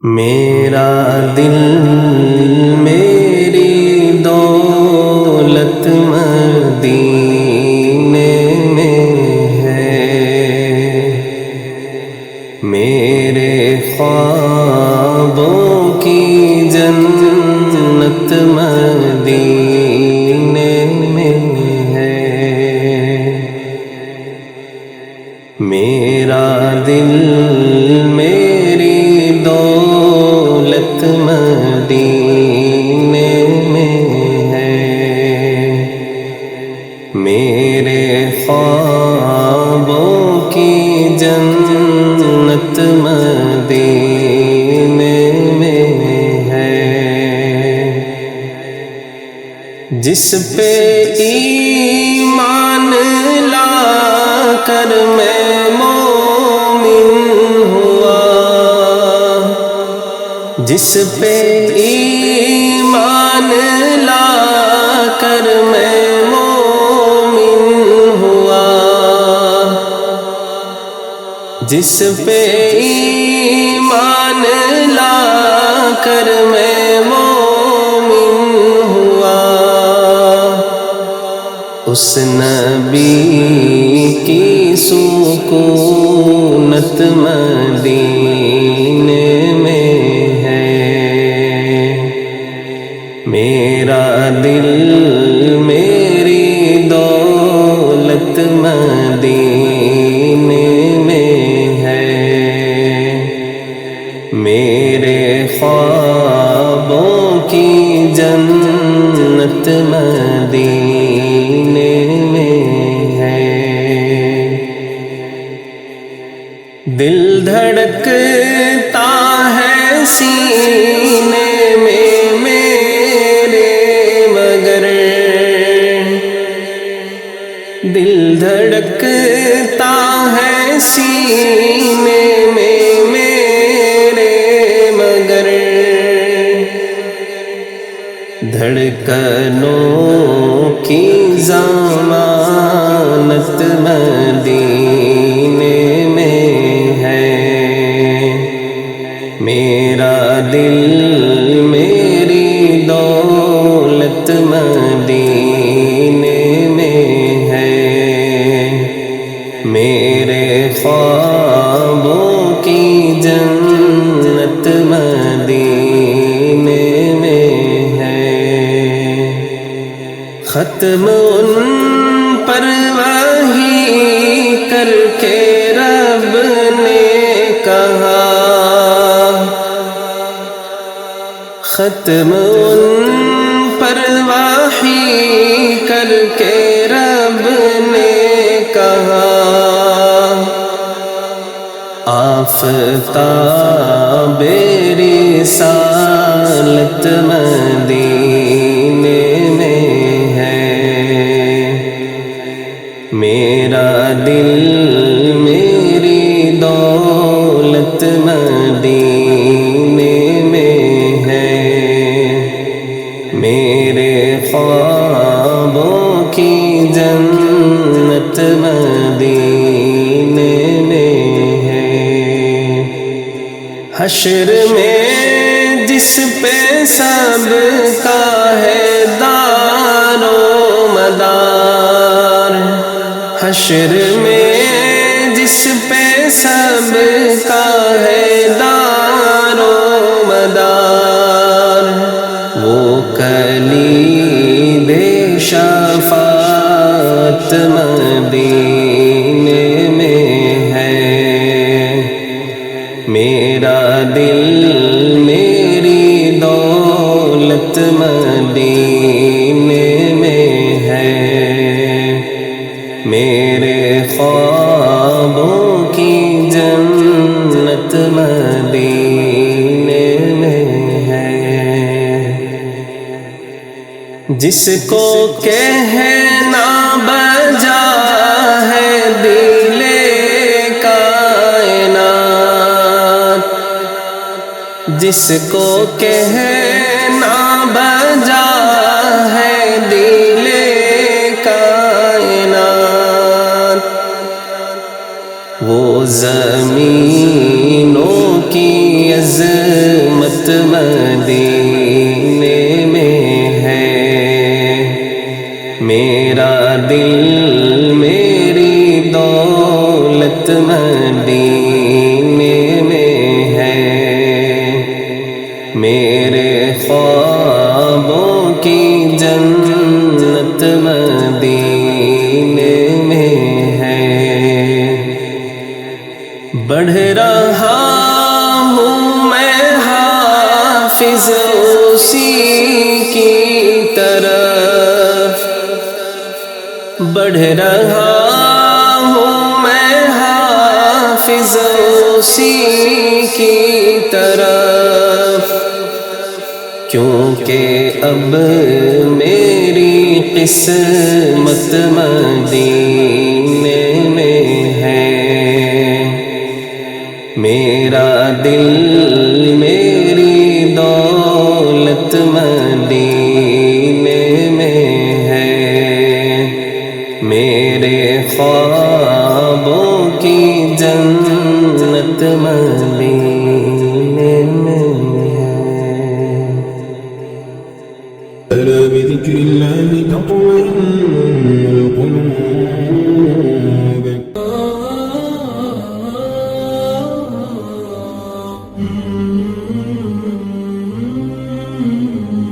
میرا دل میری دولت مدینے میں ہے، میرے خوابوں کی جنت مدینے میں ہے، میرا دل میری دولت مدینے میں ہے، میرے خوابوں کی جنت مدینے میں ہے، جس پہ ایمان لا کر میں مومن ہوا، جس پہ ایمان لا کر میں مومن ہوا، جس پہ ایمان لا کر میں مومن ہوا، اس نبی کی سکونت مدینے میں ہے، میرا دل میری دولت مدینے میں ہے، میرے خوابوں کی جنت مدینے میں ہے، دل دھڑکتا ہے سینے میں میرے مگر، دل دھڑکتا ہے سینے میں میرے مگر، دھڑکنوں کی ضمانت مدینے میں ہے، میرا دل میری دولت مدینے میں ہے، میرے خوابوں کی جنت مدینے میں ہے، ختم ان پر وحی کر کے رب نے کہا، ختم ان پر وحی کر کے رب نے کہا، آفتاب رسالت مدینے میں ہے، میرا دل میری دولت مدینے میں ہے، میرے خوابوں کی جنت مدینے میں ہے، حشر میں جس پہ سب کا ہے دار و مدار، حشر میں جس پہ سب کا ہے دار و مدار، وہ کلید شفاعت مدینے میں ہے، میرا دل میری دولت مدینے میں ہے، میرے خوابوں کی جنت مدینے میں ہے، جس کو کہنا بجا ہے دل کائنات، جس کو کہنا بجا ہے دل کائنات، وہ زمینوں کی عظمت جنت مدینے میں ہے، میرا دل میری دولت مدینے میں ہے، میرے خوابوں کی جنت مدینے میں ہے۔ بڑھ رہا ہوں میں حافظ اسی کی طرف، بڑھ رہا ہوں میں حافظ اسی کی طرف، کیونکہ اب میری قسمت مدینے میں ہے، میرا دل میری دولت مدینے میں ہے، میرے خوابوں کی جنت مدینے